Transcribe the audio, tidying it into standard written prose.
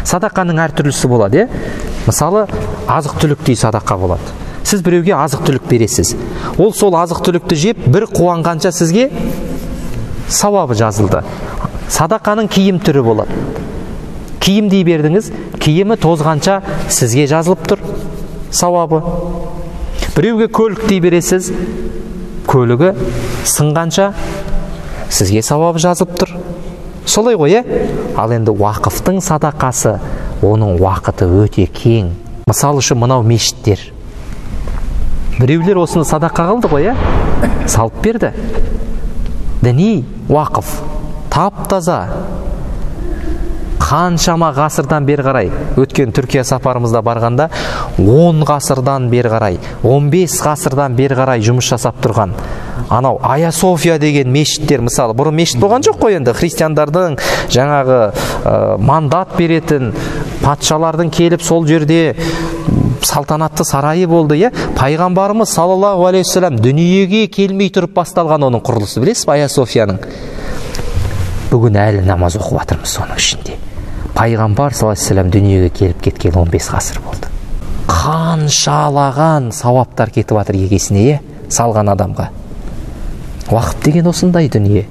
Садақаның әр түрлісі болады, мысалы азық түліктей садақа болады. Сіз біреуге азық түлік бересіз, ол сол азық түлікті жеп бір қуанғанша сізге сауабы жазылды. Садақаның киім түрі болады. Киім дей бердіңіз, киімі тозғанша сізге жазылып тұр сауабы. Біреуге көлік дей бересіз, көлігі сынғанша сізге сауабы жазылып тұр. Солай ғой, Ал енді уақыфтың садақасы, оның уақыты өте кең. Мысалы үшін мынау мешіттер. Біреулер осыны садақа қылды ғой, салып берді. Діни уақыф, тап-таза. Қаншама ғасырдан бері қарай, өткен Түркия сапарымызда барғанда, 10 ғасырдан бері қарай, 15 ғасырдан бері қарай жұмыс жасап тұрған. Анау Айя София деген мешіттер, мысалы, бұрын мешіт болған жоқ қой енді, христиандардың жаңағы мандат беретін, патшалардың келіп сол жерде салтанатты сарайы болды, Пайғамбарымыз саллаллаху алейхи вассалам дүниеге келмей тұрып басталған оның құрылысы, білесіз бе, Айя Софияның? Бүгін әлі намаз оқып жатырмыз соның ішінде. Пайғамбар саллаллаху алейхи вассалам дүниеге келіп кеткен 15 ғасыр болды. Қаншалаған сауаптар кетіп жатыр егесіне, салған адамға. Уақыт деген осындай дүние.